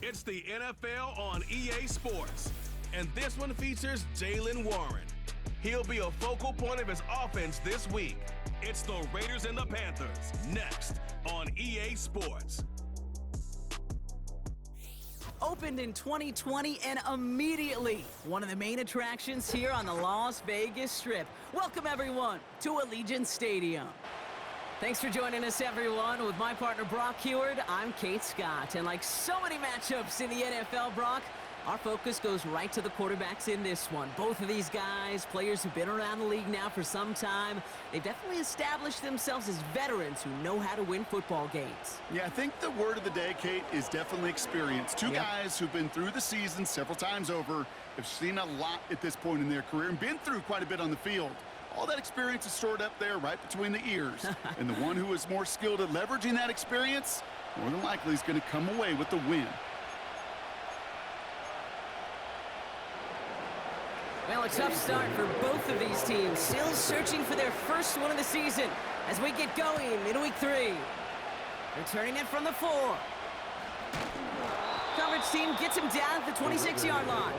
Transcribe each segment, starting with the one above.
It's the NFL on EA Sports, and this one features Jaylen Warren. He'll be a focal point of his offense this week. It's the Raiders and the Panthers, next on EA Sports. Opened in 2020 and immediately one of the main attractions here on the Las Vegas Strip. Welcome, everyone, to Allegiant Stadium. Thanks for joining us, everyone. With my partner, Brock Heward, I'm Kate Scott. And like so many matchups in the NFL, Brock, our focus goes right to the quarterbacks in this one. Both of these guys, players who've been around the league now for some time, they've definitely established themselves as veterans who know how to win football games. Yeah, I think the word of the day, Kate, is definitely experience. Two guys who've been through the season several times over, have seen a lot at this point in their career, and been through quite a bit on the field. All that experience is stored up there right between the ears. And the one who is more skilled at leveraging that experience, more than likely is going to come away with the win. Well, a tough start for both of these teams. Still searching for their first one of the season as we get going in week 3. Returning it from the 4. Coverage team gets him down at the 26-yard line.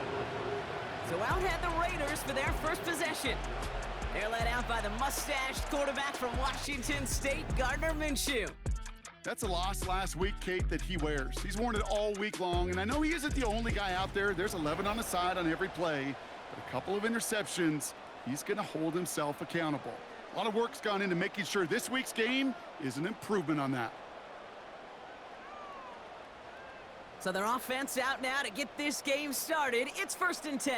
So out head the Raiders for their first possession. They're led out by the mustached quarterback from Washington State, Gardner Minshew. That's a loss last week, Kate, that he wears. He's worn it all week long, and I know he isn't the only guy out there. There's 11 on the side on every play, but a couple of interceptions, he's going to hold himself accountable. A lot of work's gone into making sure this week's game is an improvement on that. So their offense out now to get this game started. It's 1st and 10.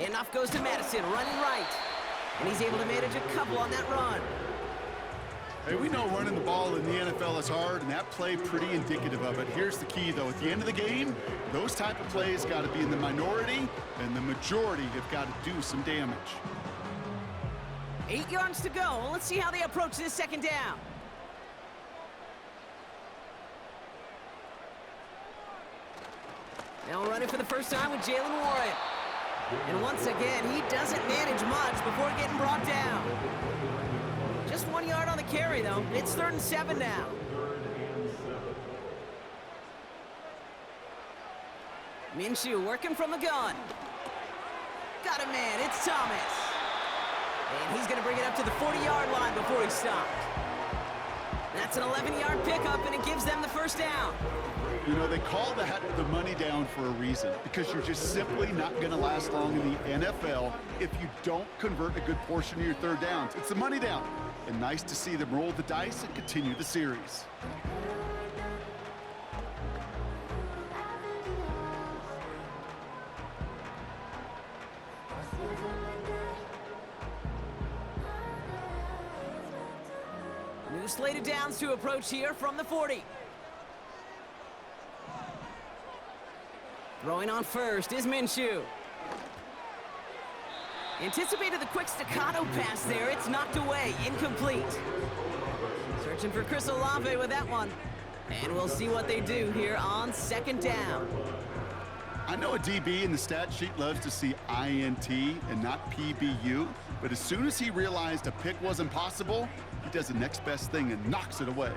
Enough goes to Madison, running right. And he's able to manage a couple on that run. Hey, we know running the ball in the NFL is hard, and that play pretty indicative of it. Here's the key, though. At the end of the game, those type of plays got to be in the minority, and the majority have got to do some damage. 8 yards to go. Let's see how they approach this second down. Now running for the first time with Jaylen Warren. And once again, he doesn't manage much before getting brought down. Just 1 yard on the carry, though. It's 3rd and 7 now. Minshew working from the gun. Got a man. It's Thomas. And he's going to bring it up to the 40-yard line before he stopped. That's an 11-yard pickup, and it gives them the first down. You know, they call that the money down for a reason, because you're just simply not going to last long in the NFL if you don't convert a good portion of your third downs. It's the money down, and nice to see them roll the dice and continue the series. New slated downs to approach here from the 40. Throwing on first is Minshew. Anticipated the quick staccato pass there. It's knocked away. Incomplete. Searching for Chris Olave with that one. And we'll see what they do here on 2nd down. I know a DB in the stat sheet loves to see INT and not PBU, but as soon as he realized a pick wasn't possible, he does the next best thing and knocks it away.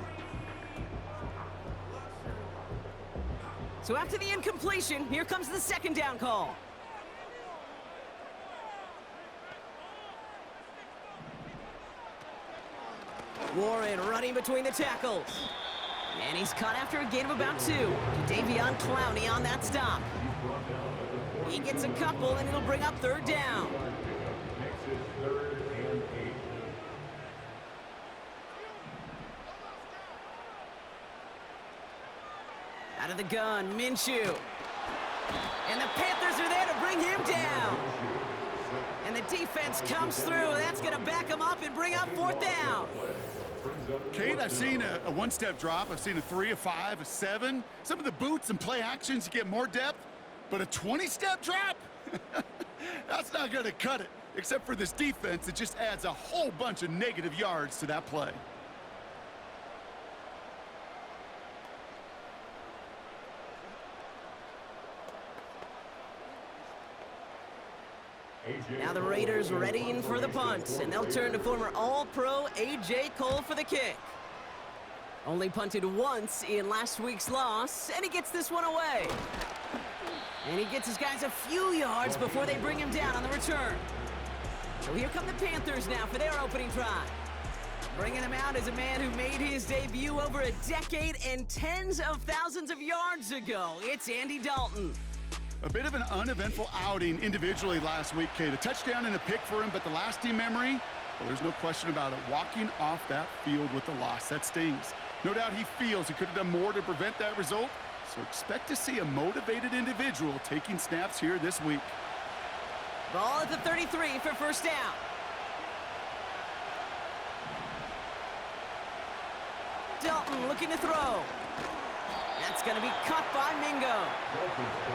So after the incompletion, here comes the 2nd down call. Warren running between the tackles. And he's caught after a gain of about 2. Davion Clowney on that stop. He gets a couple, and it'll bring up 3rd down. Out of the gun, Minshew. And the Panthers are there to bring him down. And the defense comes through. That's going to back him up and bring up 4th down. Kate, I've seen a one-step drop. I've seen a 3, a 5, a 7. Some of the boots and play actions get more depth, but a 20-step drop? That's not going to cut it. Except for this defense, it just adds a whole bunch of negative yards to that play. Now the Raiders readying for the punt, and they'll turn to former All-Pro A.J. Cole for the kick. Only punted once in last week's loss, and he gets this one away. And he gets his guys a few yards before they bring him down on the return. So here come the Panthers now for their opening drive. Bringing him out is a man who made his debut over a decade and tens of thousands of yards ago. It's Andy Dalton. A bit of an uneventful outing individually last week, Kate. A touchdown and a pick for him, but the lasting memory, well, there's no question about it. Walking off that field with the loss, that stings. No doubt he feels he could have done more to prevent that result, so expect to see a motivated individual taking snaps here this week. Ball at the 33 for first down. Dalton looking to throw. That's going to be cut by Mingo.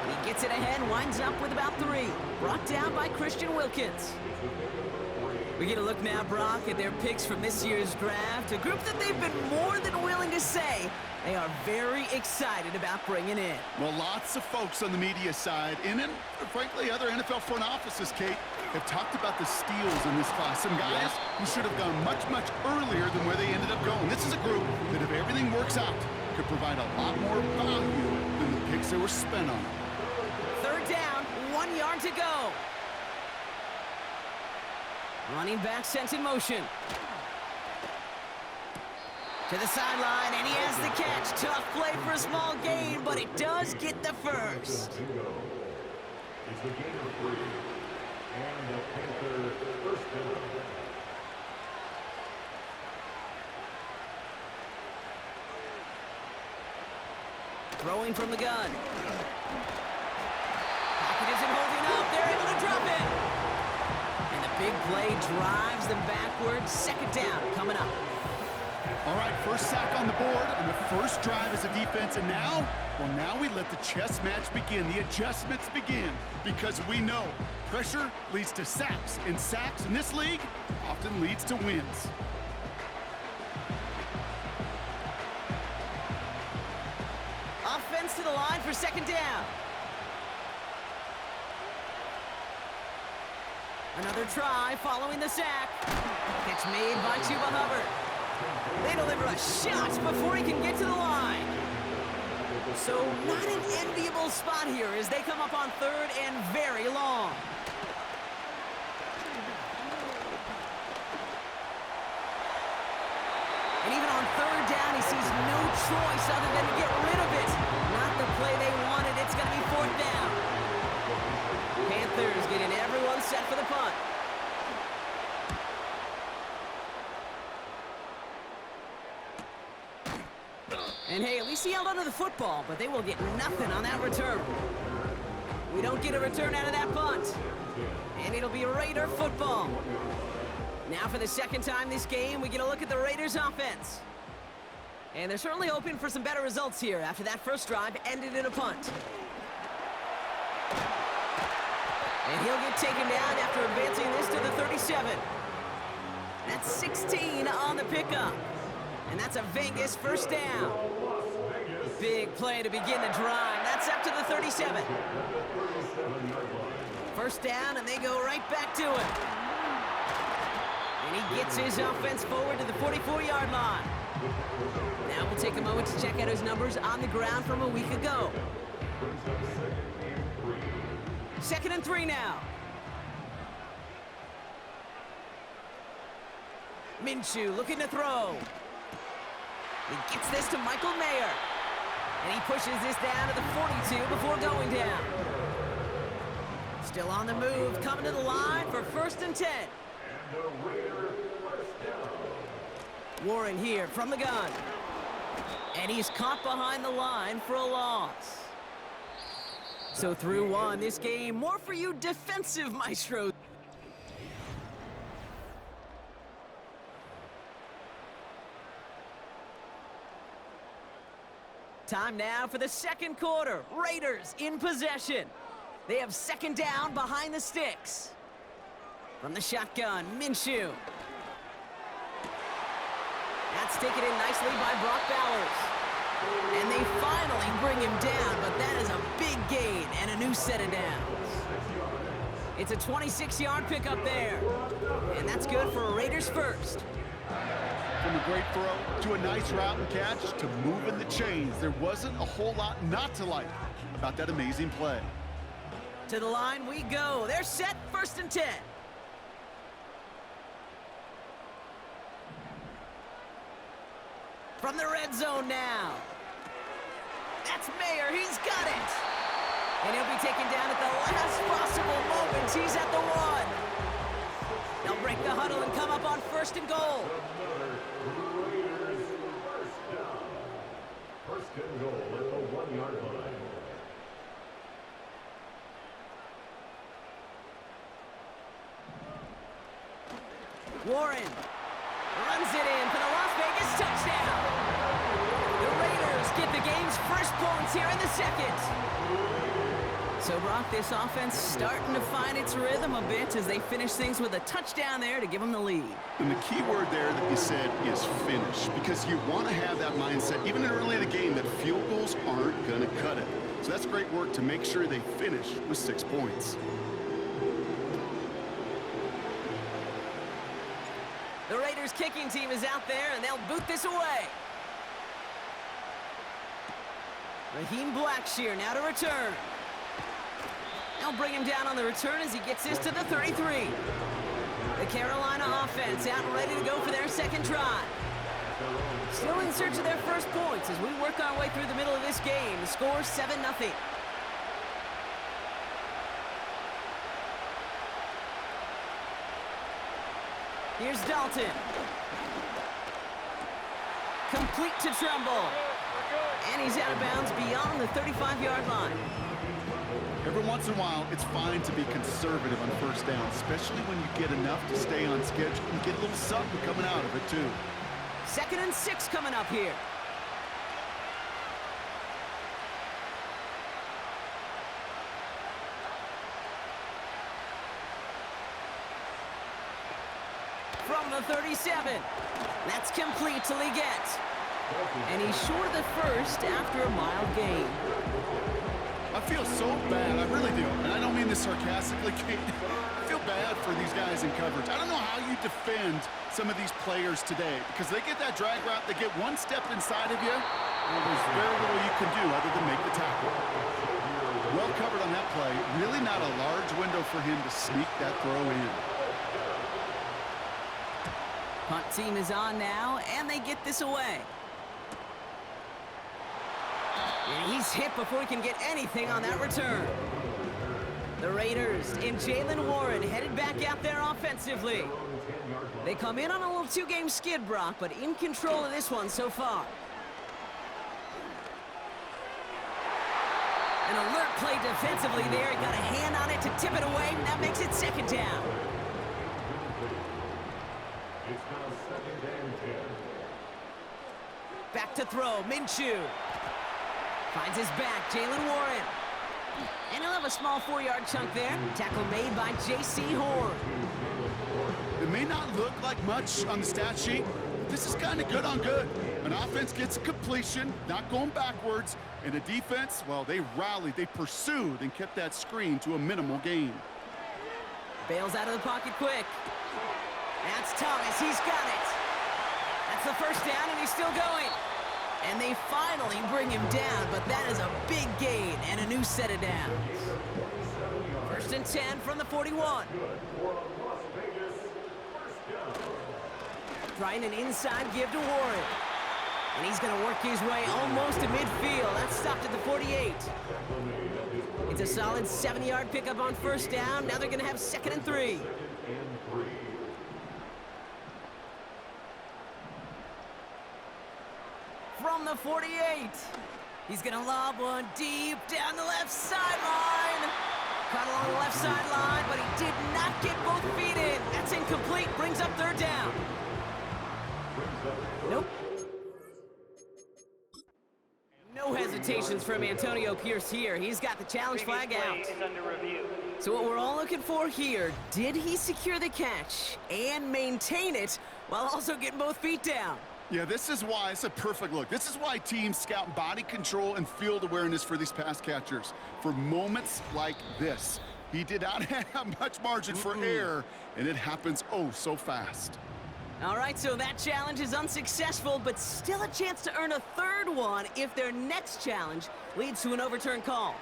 He gets it ahead, winds up with about 3. Brought down by Christian Wilkins. We get a look now, Brock, at their picks from this year's draft. A group that they've been more than willing to say they are very excited about bringing in. Well, lots of folks on the media side, and frankly, other NFL front offices, Kate, have talked about the steals in this class. Some guys who should have gone much, much earlier than where they ended up going. This is a group that, if everything works out, could provide a lot more value than the picks that were spent on them. Third down, 1 yard to go. Running back sent in motion. To the sideline, and he has the catch. Tough play for a small gain, but it does get the first. It's the gain of 3, and the Panther first down. Throwing from the gun. Pocket isn't holding up. They're able to drop it. And the big play drives them backwards. Second down coming up. All right, first sack on the board on the first drive as a defense, and now, well, now we let the chess match begin, the adjustments begin, because we know pressure leads to sacks, and sacks in this league often leads to wins. Offense to the line for second down. Another try following the sack. Catch made by Chuba Hubbard. They deliver a shot before he can get to the line. So not an enviable spot here as they come up on third and very long. And even on third down, he sees no choice other than to get rid of it. Not the play they wanted. It's going to be fourth down. Panthers getting everyone set for the punt. And hey, at least he held onto the football, but they will get nothing on that return. We don't get a return out of that punt. And it'll be Raider football. Now for the second time this game, we get a look at the Raiders offense. And they're certainly hoping for some better results here after that first drive ended in a punt. And he'll get taken down after advancing this to the 37. That's 16 on the pickup. And that's a Vegas first down. Big play to begin the drive. That's up to the 37. First down, and they go right back to it. And he gets his offense forward to the 44-yard line. Now we'll take a moment to check out his numbers on the ground from a week ago. 2nd and 3 now. Minshew looking to throw. He gets this to Michael Mayer. And he pushes this down to the 42 before going down. Still on the move, coming to the line for 1st and 10. Warren here from the gun. And he's caught behind the line for a loss. So through one, this game, more for you defensive maestros. Time now for the second quarter. Raiders in possession. They have second down behind the sticks. From the shotgun, Minshew. That's taken in nicely by Brock Bowers. And they finally bring him down, but that is a big gain and a new set of downs. It's a 26-yard pickup there. And that's good for Raiders first. From a great throw to a nice route and catch to moving the chains. There wasn't a whole lot not to like about that amazing play. To the line we go. They're set, 1st and 10. From the red zone now. That's Mayer. He's got it. And he'll be taken down at the last possible moment. He's at the 1. They'll break the huddle and come up on 1st and goal. First and goal at the 1-yard line. Warren runs it in for the Las Vegas touchdown. The Raiders get the game's first points here in the 2nd. So, Brock, this offense starting to find its rhythm a bit as they finish things with a touchdown there to give them the lead. And the key word there that you said is finish, because you want to have that mindset, even early in the game, that field goals aren't going to cut it. So that's great work to make sure they finish with 6 points. The Raiders kicking team is out there, and they'll boot this away. Raheem Blackshear now to return. They'll bring him down on the return as he gets this to the 33. The Carolina offense out and ready to go for their 2nd drive. Still in search of their first points as we work our way through the middle of this game. The score 7-0. Here's Dalton. Complete to Trumbull. And he's out of bounds beyond the 35-yard line. Every once in a while, it's fine to be conservative on 1st down, especially when you get enough to stay on schedule and get a little something coming out of it, too. 2nd and 6 coming up here. From the 37. That's complete to Leggett. And he's short of the 1st after a mild gain. I feel so bad, I really do, and I don't mean this sarcastically, Kate. I feel bad for these guys in coverage. I don't know how you defend some of these players today, because they get that drag route, they get one step inside of you, and there's very little you can do other than make the tackle. Well covered on that play. Really not a large window for him to sneak that throw in. Punt team is on now, and they get this away. And he's hit before he can get anything on that return. The Raiders and Jaylen Warren headed back out there offensively. They come in on a little 2-game skid, Brock, but in control of this one so far. An alert play defensively there. He got a hand on it to tip it away, and that makes it 2nd down. It's now 2nd and 10. Back to throw, Minshew. Finds his back, Jaylen Warren. And he'll have a small 4-yard chunk there. Tackle made by J.C. Horn. It may not look like much on the stat sheet, but this is kind of good on good. An offense gets a completion, not going backwards, and a defense, well, they rallied, they pursued, and kept that screen to a minimal gain. Bails out of the pocket quick. That's Thomas, he's got it. That's the 1st down, and he's still going. And they finally bring him down, but that is a big gain and a new set of downs. 1st and 10 from the 41. Trying an inside give to Warren. And he's going to work his way almost to midfield. That's stopped at the 48. It's a solid 70-yard pickup on 1st down. Now they're going to have 2nd and 3. From the 48. He's going to lob one deep down the left sideline. Caught along the left sideline, but he did not get both feet in. That's incomplete. Brings up 3rd down. Nope. No hesitations from Antonio Pierce here. He's got the challenge flag out. So what we're all looking for here, did he secure the catch and maintain it while also getting both feet down? Yeah, this is why it's a perfect look. This is why teams scout body control and field awareness for these pass catchers. For moments like this, he did not have much margin for error, and it happens oh so fast. All right, so that challenge is unsuccessful, but still a chance to earn a third one if their next challenge leads to an overturned call.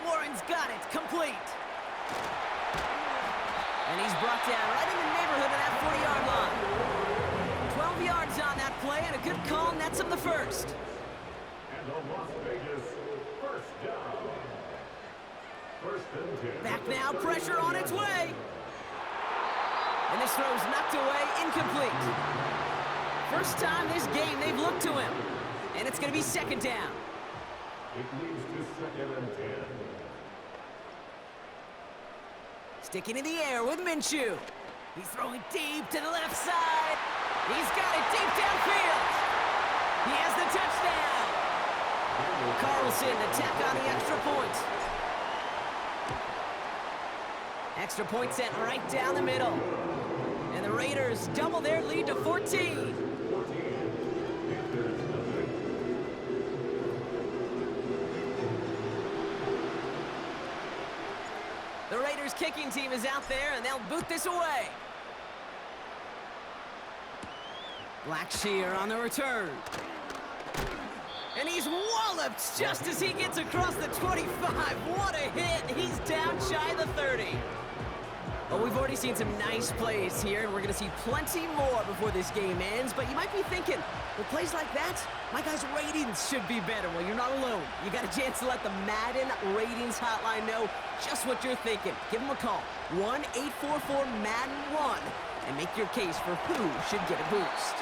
Warren's got it, complete. And he's brought down right in the neighborhood of that 40-yard line. 12 yards on that play, and a good call nets him the first. And the Las Vegas first down. First and 10. Back now, pressure on its way. And this throw's knocked away, incomplete. First time this game they've looked to him. And it's going to be second down. It leads to second and 10. Sticking in the air with Minshew. He's throwing deep to the left side. He's got it deep downfield. He has the touchdown. Carlson to tack on the extra point. Extra point sent right down the middle. And the Raiders double their lead to 14. The Raiders kicking team is out there, and they'll boot this away. Blackshear on the return. And he's walloped just as he gets across the 25. What a hit. He's down shy of the 30. Well, we've already seen some nice plays here, and we're going to see plenty more before this game ends. But you might be thinking, with plays like that, my guys' ratings should be better. Well, you're not alone. You got a chance to let the Madden ratings hotline know just what you're thinking. Give them a call, 1-844-MADDEN-1, and make your case for who should get a boost.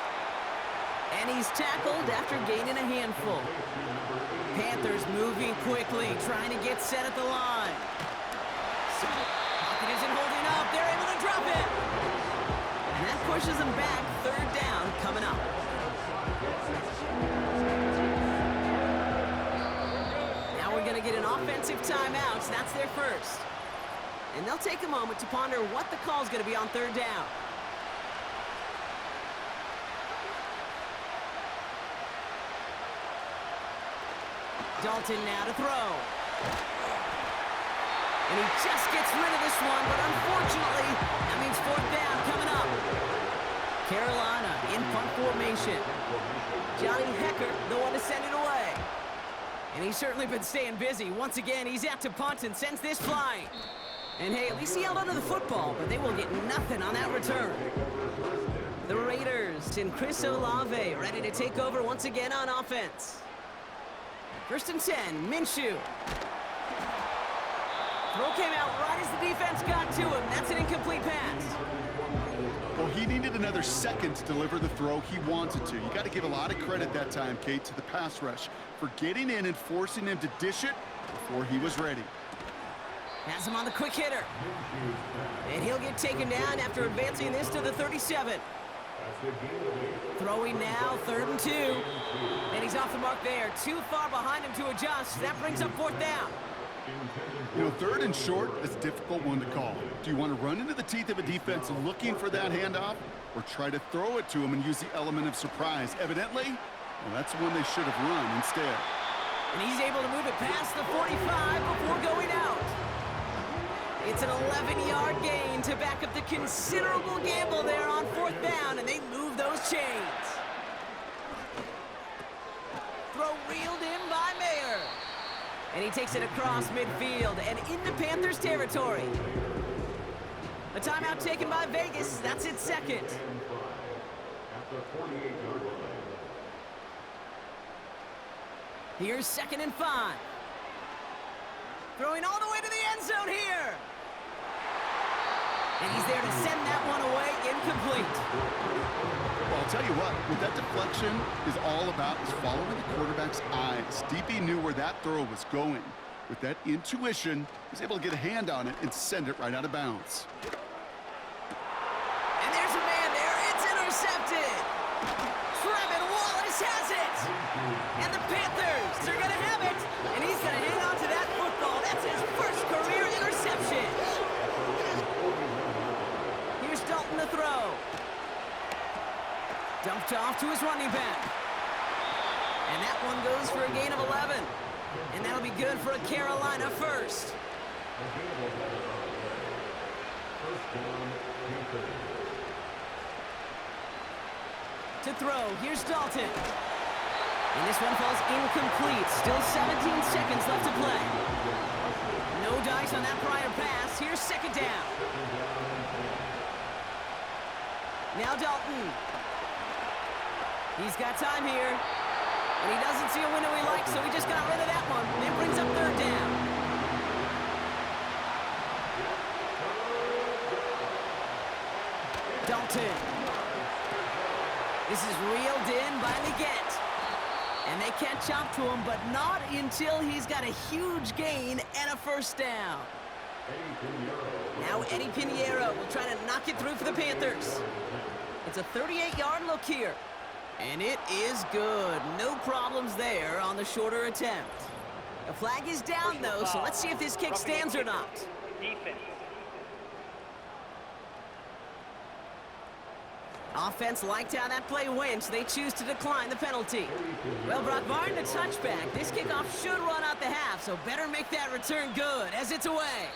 And he's tackled after gaining a handful. Panthers moving quickly, trying to get set at the line. Pocket isn't holding up. They're able to drop it. And that pushes them back. Third down coming up. Now we're going to get an offensive timeout. That's their first. And they'll take a moment to ponder what the call is going to be on third down. Dalton now to throw. And he just gets rid of this one, but unfortunately, that means fourth down coming up. Carolina in punt formation. Johnny Hecker, the one to send it away. And he's certainly been staying busy. Once again, he's out to punt and sends this flying. And hey, at least he held onto the football, but they will get nothing on that return. The Raiders and Chris Olave ready to take over once again on offense. First and 10, Minshew. Throw came out right as the defense got to him. That's an incomplete pass. Well, he needed another second to deliver the throw he wanted to. You got to give a lot of credit that time, Kate, to the pass rush for getting in and forcing him to dish it before he was ready. Has him on the quick hitter. And he'll get taken down after advancing this to the 37. Throwing now, 3rd and 2. And he's off the mark there. Too far behind him to adjust. That brings up 4th down. You know, 3rd and short is a difficult one to call. Do you want to run into the teeth of a defense looking for that handoff, or try to throw it to him and use the element of surprise? Evidently, well, that's the one they should have run instead. And he's able to move it past the 45 before going out. It's an 11-yard gain to back up the considerable gamble there on 4th down, and they move those chains. Throw reeled in by Mayer. And he takes it across midfield and into Panthers territory. A timeout taken by Vegas. That's its second. Here's 2nd and 5. Throwing all the way to the end zone here. And he's there to send that one away, incomplete. Well, I'll tell you what, what that deflection is all about is following the quarterback's eyes. DP knew where that throw was going. With that intuition, he's able to get a hand on it and send it right out of bounds. And there's a man there. It's intercepted. Trevin Wallace has it. And the Panthers are going to have it. And he's going to hang on to that football. That's his first career interception. Here's Dalton to throw. Dumped off to his running back. And that one goes for a gain of 11. And that'll be good for a Carolina first. To throw, here's Dalton. And this one falls incomplete. Still 17 seconds left to play. No dice on that prior pass. Here's second down. Now Dalton. He's got time here. And he doesn't see a window he likes, so he just got rid of that one. It brings up third down. Dalton. This is reeled in by Leggett. And they can't chop to him, but not until he's got a huge gain and a first down. Now Eddie Pinheiro will try to knock it through for the Panthers. It's a 38-yard look here. And it is good. No problems there on the shorter attempt. The flag is down, though, so let's see if this kick stands or not. Defense. Offense liked how that play went, so they choose to decline the penalty. Well, Brock Barton, a touchback. This kickoff should run out the half, so better make that return good as it's away.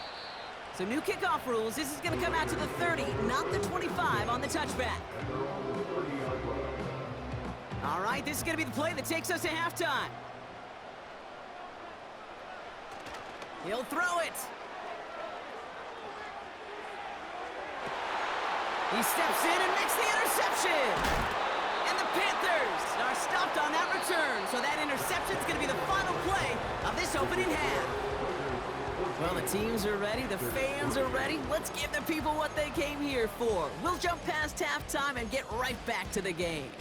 So new kickoff rules. This is going to come out to the 30, not the 25 on the touchback. All right, this is going to be the play that takes us to halftime. He'll throw it. He steps in and makes the interception. And the Panthers are stopped on that return. So that interception is going to be the final play of this opening half. Well, the teams are ready. The fans are ready. Let's give the people what they came here for. We'll jump past halftime and get right back to the game.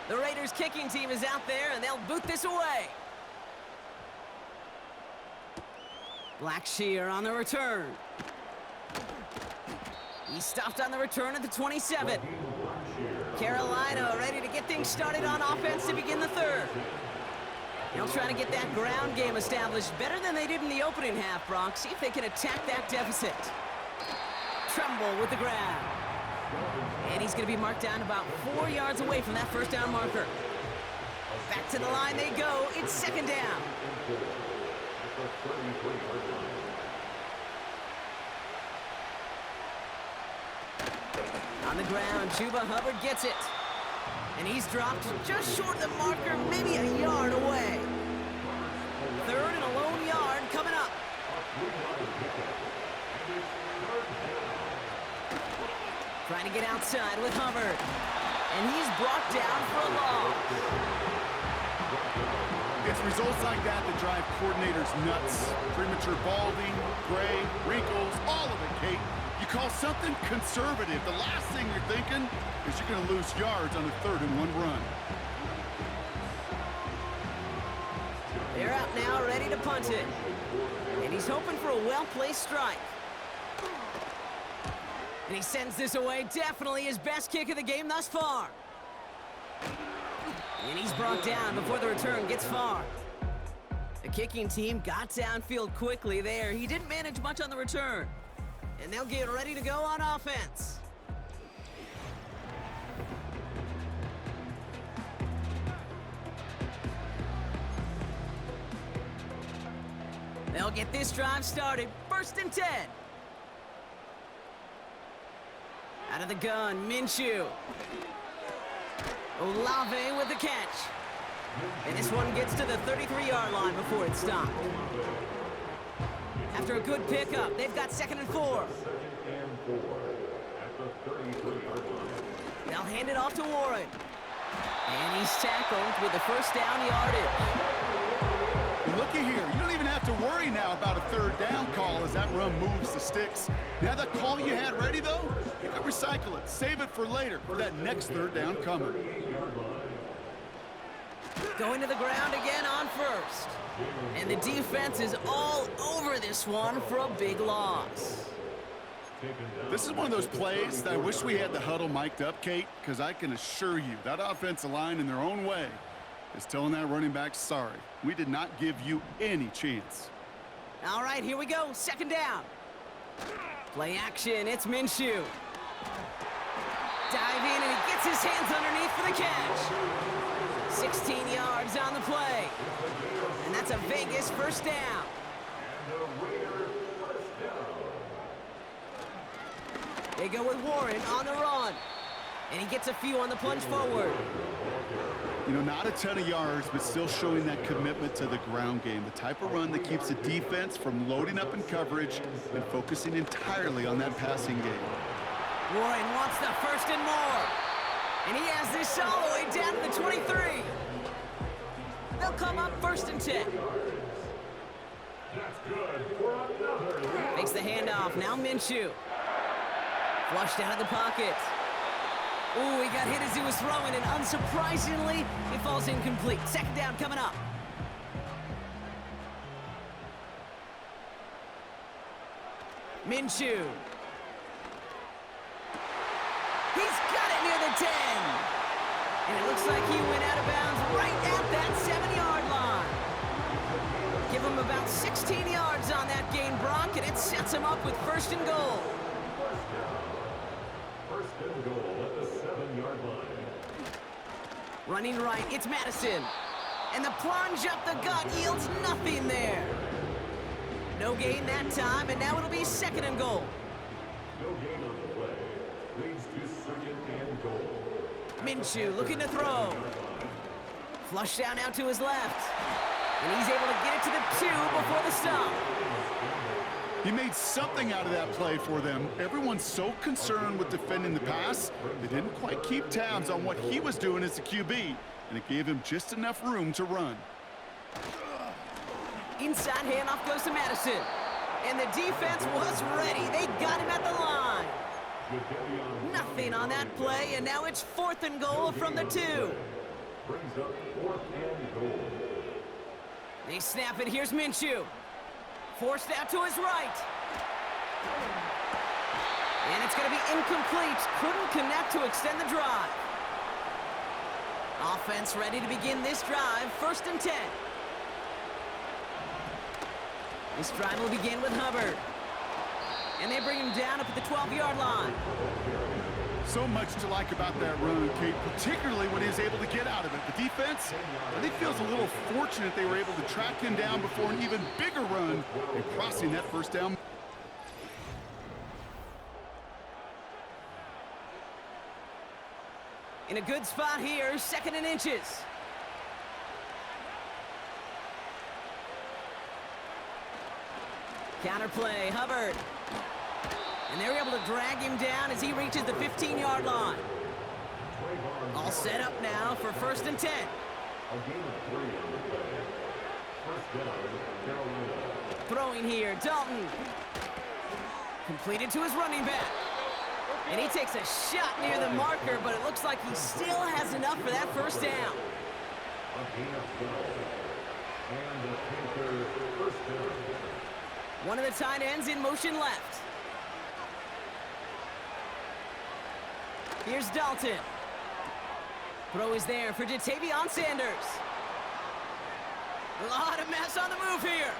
The Raiders kicking team is out there, and they'll boot this away. Blackshear on the return. He stopped on the return at the 27. Carolina ready to get things started on offense to begin the third. They'll try to get that ground game established better than they did in the opening half, Brock. See if they can attack that deficit. Tremble with the ground. And he's going to be marked down about 4 yards away from that first down marker. Back to the line they go. It's second down. On the ground, Chuba Hubbard gets it. And he's dropped just short of the marker, maybe a yard away. Third and a lone yard coming up. Trying to get outside with Hubbard. And he's brought down for a loss. It's results like that that drive coordinators nuts. Premature balding, gray, wrinkles, all of it, Kate. You call something conservative. The last thing you're thinking is you're going to lose yards on a 3rd and 1 run. They're out now, ready to punt it. And he's hoping for a well-placed strike. And he sends this away. Definitely his best kick of the game thus far. And he's brought down before the return gets far. The kicking team got downfield quickly there. He didn't manage much on the return. And they'll get ready to go on offense. They'll get this drive started. 1st and 10. Out of the gun, Minshew. Olave with the catch. And this one gets to the 33-yard line before it's stopped. After a good pickup, they've got 2nd and 4. They'll hand it off to Warren. And he's tackled with the first down yardage. Looky here. You don't even have to worry now about a 3rd down call as that run moves the sticks. Now that call you had ready, though, you can recycle it. Save it for later for that next 3rd down coming. Going to the ground again on 1st. And the defense is all over this one for a big loss. This is one of those plays that I wish we had the huddle mic'd up, Kate, because I can assure you that offensive line in their own way is telling that running back, sorry, we did not give you any chance. All right, here we go. 2nd down. Play action. It's Minshew. Dive in, and he gets his hands underneath for the catch. 16 yards on the play. And that's a Vegas first down. They go with Warren on the run. And he gets a few on the plunge forward. You know, not a ton of yards, but still showing that commitment to the ground game. The type of run that keeps the defense from loading up in coverage and focusing entirely on that passing game. Warren wants the first and more. And he has this all the way down to the 23. They'll come up 1st and 10. Makes the handoff. Now Minshew. Flushed out of the pocket. Ooh, he got hit as he was throwing, and unsurprisingly, it falls incomplete. 2nd down coming up. Minshew. He's got it near the 10. And it looks like he went out of bounds right at that 7-yard line. Give him about 16 yards on that gain, Brock, and it sets him up with 1st and goal. First and goal at the 7-yard line. Running right, it's Madison. And the plunge up the gut yields nothing there. No gain that time, and now it'll be 2nd and goal. No gain on the play. Leads to 2nd and goal. Minshew looking to throw. Flush down out to his left. And he's able to get it to the 2 before the stop. He made something out of that play for them. Everyone's so concerned with defending the pass, they didn't quite keep tabs on what he was doing as a QB, and it gave him just enough room to run. Inside handoff goes to Madison. And the defense was ready. They got him at the line. Nothing on that play, and now it's 4th and goal from the 2. Brings up 4th and goal. They snap it. Here's Minshew. Forced out to his right. And it's going to be incomplete. Couldn't connect to extend the drive. Offense ready to begin this drive. 1st and 10. This drive will begin with Hubbard. And they bring him down up at the 12-yard line. So much to like about that run, Kate, particularly when he was able to get out of it. The defense, I think, feels a little fortunate they were able to track him down before an even bigger run and crossing that 1st down. In a good spot here, 2nd and inches. Counterplay, Hubbard. And they're able to drag him down as he reaches the 15-yard line. All set up now for 1st and 10. Throwing here, Dalton. Completed to his running back. And he takes a shot near the marker, but it looks like he still has enough for that 1st down. One of the tight ends in motion left. Here's Dalton. Throw is there for Jatavion Sanders. A lot of mess on the move here.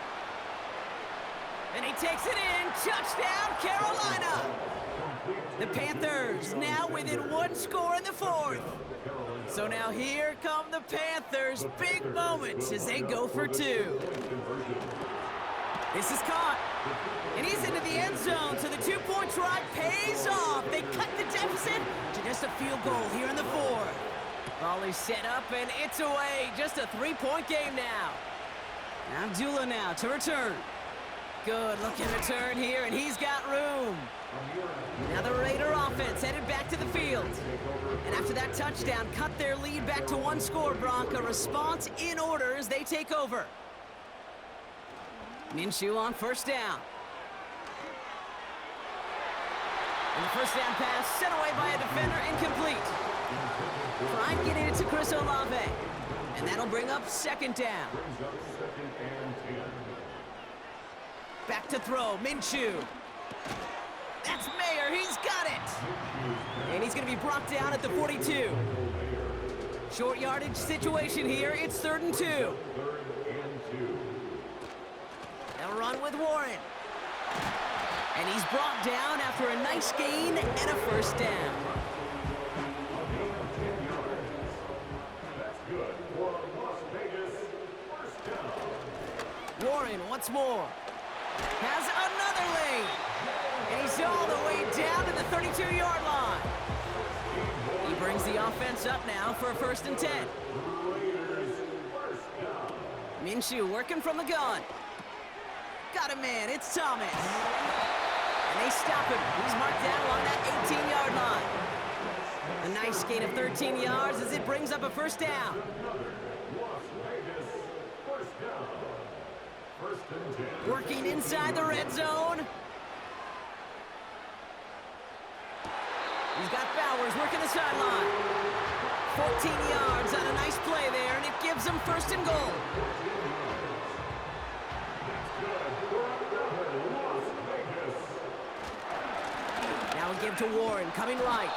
And he takes it in. Touchdown, Carolina. The Panthers now within 1 score in the 4th. So now here come the Panthers. Big moment as they go for 2. This is caught. And he's into the end zone, so the 2-point try pays off. They cut the deficit to just a field goal here in the 4th. Volley set up, and it's away. Just a 3-point game now. Abdullah now to return. Good looking return here, and he's got room. Now the Raider offense headed back to the field. And after that touchdown, cut their lead back to 1 score, Bronc. A response in order as they take over. Minshew on 1st down. And the 1st down pass sent away by a defender, incomplete. Trying getting it to Chris Olave. And that'll bring up 2nd down. Back to throw, Minshew. That's Mayer, he's got it. And he's gonna be brought down at the 42. Short yardage situation here, it's 3rd and 2. They'll run with Warren. And he's brought down after a nice gain and a 1st down. Warren once more. Has another lane. And he's It's all the way down to the 32-yard line. He brings the offense up now for a 1st and 10. Minshew working from the gun. Got a man, it's Thomas. And they stop him. He's marked down along that 18-yard line. A nice gain of 13 yards as it brings up a 1st down. Working inside the red zone. He's got Bowers working the sideline. 14 yards on a nice play there, and it gives him 1st and goal. Now we give to Warren, coming right.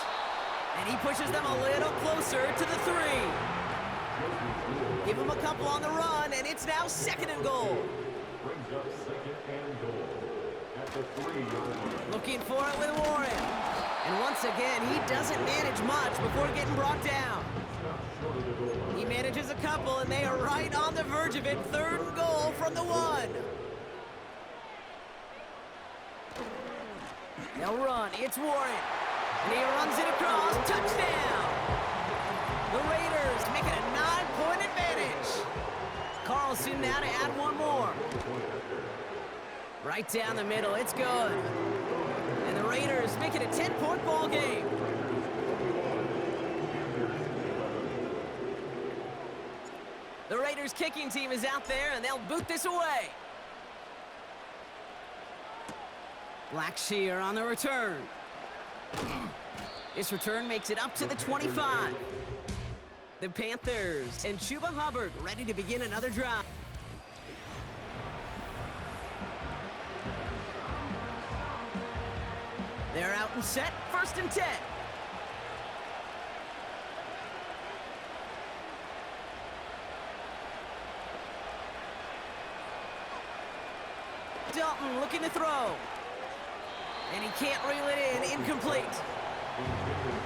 And he pushes them a little closer to the 3. Give him a couple on the run, and it's now 2nd and goal. Brings up 2nd and goal at the 3-yard line. Looking for it with Warren. And once again, he doesn't manage much before getting brought down. He manages a couple, and they are right on the verge of it. 3rd and goal from the 1. They'll run. It's Warren. And he runs it across. Touchdown! The Raiders make it a 9-point advantage. Carlson now to add one more. Right down the middle. It's good. And the Raiders make it a 10-point ball game. The Raiders kicking team is out there, and they'll boot this away. Blackshear on the return. This return makes it up to the 25. The Panthers and Chuba Hubbard ready to begin another drive. They're out and set. 1st and 10. Dalton looking to throw. And he can't reel it in. Incomplete.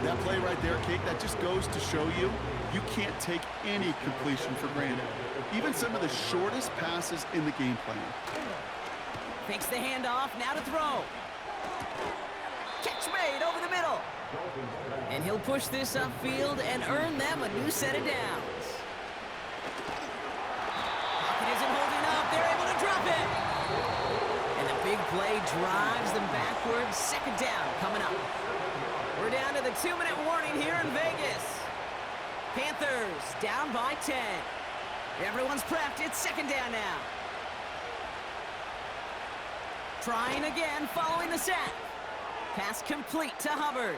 That play right there, Kate, that just goes to show you can't take any completion for granted. Even some of the shortest passes in the game plan. Fakes the handoff. Now to throw. Catch made over the middle. And he'll push this upfield and earn them a new set of downs. Pocket isn't holding up. They're able to drop it. And the big play drives them backwards. 2nd down coming up. We're down to the 2-minute warning here in Vegas. Panthers down by 10. Everyone's prepped. It's 2nd down now. Trying again following the sack. Pass complete to Hubbard.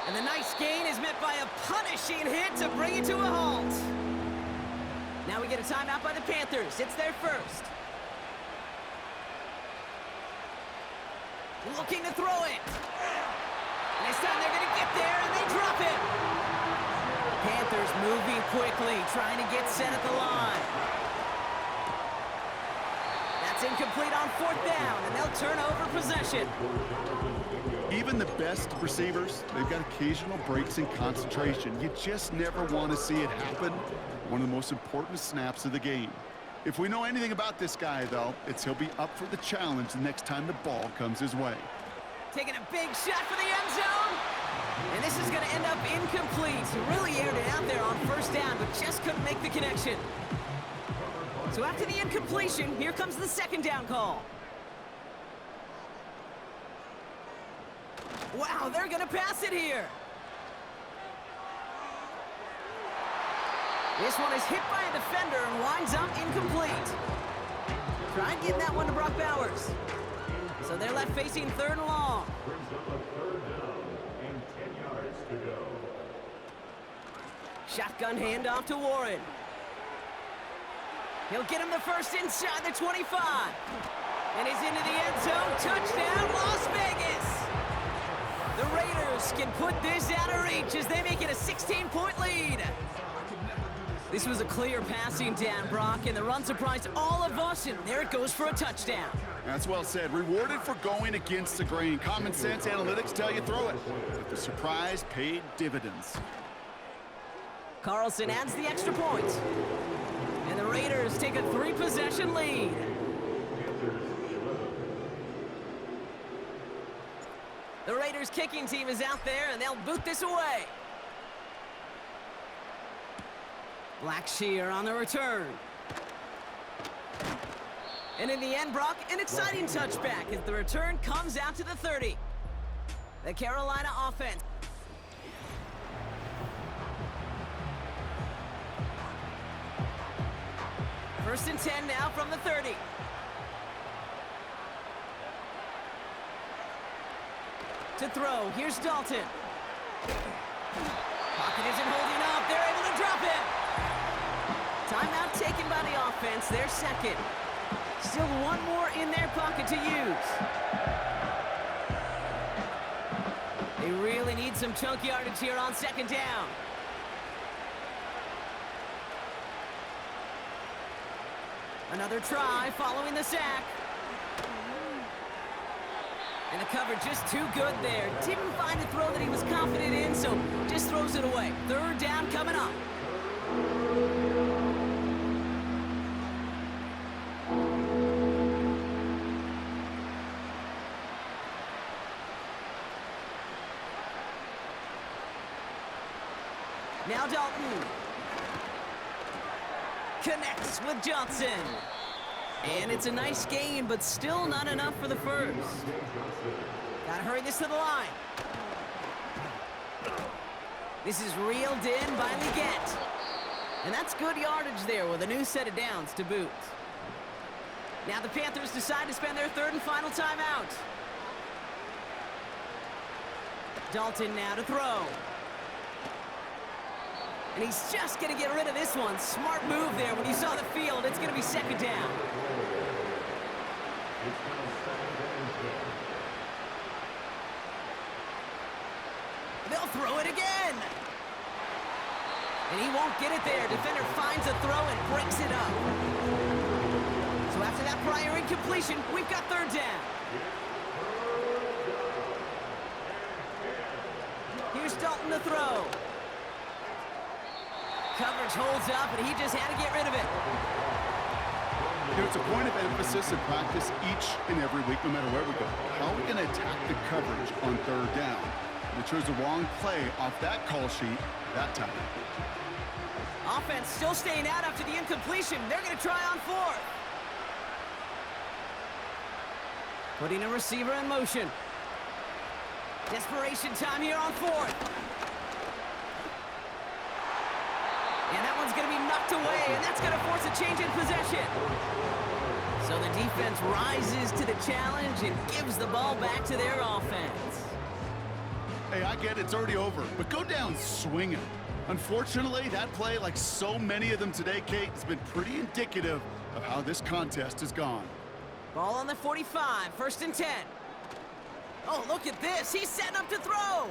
And the nice gain is met by a punishing hit to bring it to a halt. Now we get a timeout by the Panthers. It's their 1st. Looking to throw it. And this time they're going to get there, and they drop it. Panthers moving quickly, trying to get set at the line. That's incomplete on 4th down, and they'll turn over possession. Even the best receivers, they've got occasional breaks in concentration. You just never want to see it happen. One of the most important snaps of the game. If we know anything about this guy, though, it's he'll be up for the challenge the next time the ball comes his way. Taking a big shot for the end zone. And this is going to end up incomplete. He really aired it out there on 1st down, but just couldn't make the connection. So after the incompletion, here comes the 2nd down call. Wow, they're going to pass it here. This one is hit by a defender and winds up incomplete. Try and get that one to Brock Bowers. So they're left facing 3rd and long. Brings up a 3rd down and 10 yards to go. Shotgun handoff to Warren. He'll get him the 1st inside the 25. And he's into the end zone. Touchdown, Las Vegas. The Raiders can put this out of reach as they make it a 16-point lead. This was a clear passing down, Brock, and the run surprised all of us, and there it goes for a touchdown. That's well said. Rewarded for going against the grain. Common sense analytics tell you throw it. But the surprise paid dividends. Carlson adds the extra point. And the Raiders take a 3-possession lead. The Raiders kicking team is out there, and they'll boot this away. Blackshear on the return. And in the end, Brock, an exciting touchback as the return comes out to the 30. The Carolina offense. First and 10 now from the 30. To throw, here's Dalton. Pocket isn't holding up, they're able to drop it. Timeout taken by the offense, their second. Still one more in their pocket to use. They really need some chunk yardage here on second down. Another try following the sack. And the coverage just too good there. Didn't find a throw that he was confident in, so just throws it away. Third down coming up. Now Dalton connects with Johnson. And it's a nice gain, but still not enough for the first. Gotta hurry this to the line. This is reeled in by Leggett. And that's good yardage there with a new set of downs to boot. Now the Panthers decide to spend their third and final timeout. Dalton now to throw. And he's just going to get rid of this one. Smart move there. When you saw the field, it's going to be second down. They'll throw it again. And he won't get it there. Defender finds a throw and breaks it up. So after that prior incompletion, we've got third down. Here's Dalton to throw. Coverage holds up, and he just had to get rid of it. It's a point of emphasis in practice each and every week, no matter where we go. How are we going to attack the coverage on third down? They chose the wrong play off that call sheet that time. Offense still staying out after the incompletion. They're going to try on fourth. Putting a receiver in motion. Desperation time here on fourth. And that one's going to be knocked away, and that's going to force a change in possession. So the defense rises to the challenge and gives the ball back to their offense. Hey, I get it's already over, but go down swinging. Unfortunately, that play, like so many of them today, Kate, has been pretty indicative of how this contest has gone. Ball on the 45, first and 10. Oh, look at this. He's setting up to throw.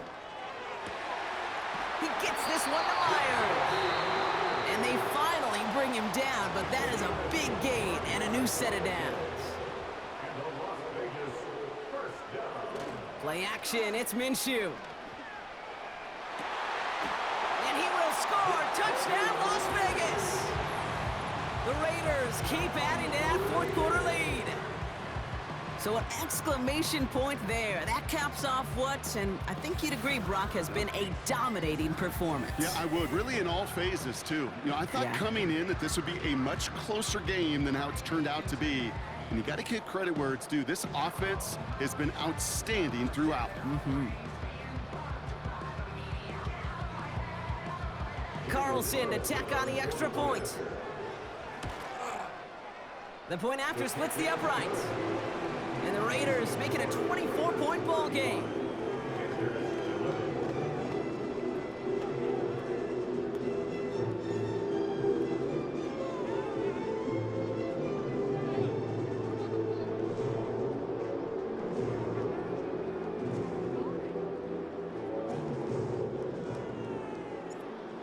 He gets this one to Myers. And they finally bring him down, but that is a big gain and a new set of downs. Play action, it's Minshew. And he will score. Touchdown, Las Vegas. The Raiders keep adding to that fourth quarter lead. So an exclamation point there. That caps off what, and I think you'd agree, Brock, has been a dominating performance. Yeah, I would. Really in all phases, too. You know, I thought coming in that this would be a much closer game than how it's turned out to be. And you got to give credit where it's due. This offense has been outstanding throughout. Carlson to tack on the extra point. The point after splits the uprights. And the Raiders make it a 24-point ball game.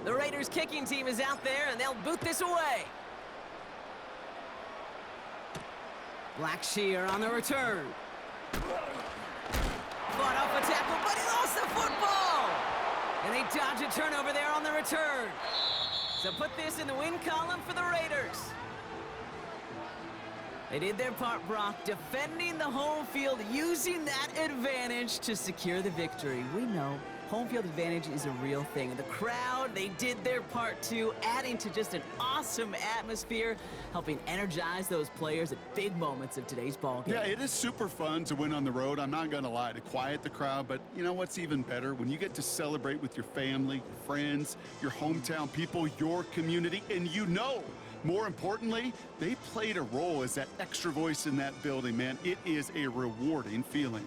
The Raiders kicking team is out there, and they'll boot this away. Blackshear on the return. Fought off a tackle, but he lost the football! And they dodge a turnover there on the return. So put this in the win column for the Raiders. They did their part, Brock, defending the home field, using that advantage to secure the victory. We know home field advantage is a real thing. And the crowd, they did their part too, adding to just an awesome atmosphere, helping energize those players at big moments of today's ballgame. Yeah, it is super fun to win on the road. I'm not going to lie, to quiet the crowd. But you know what's even better? When you get to celebrate with your family, your friends, your hometown people, your community, and you know, more importantly, they played a role as that extra voice in that building, man. It is a rewarding feeling.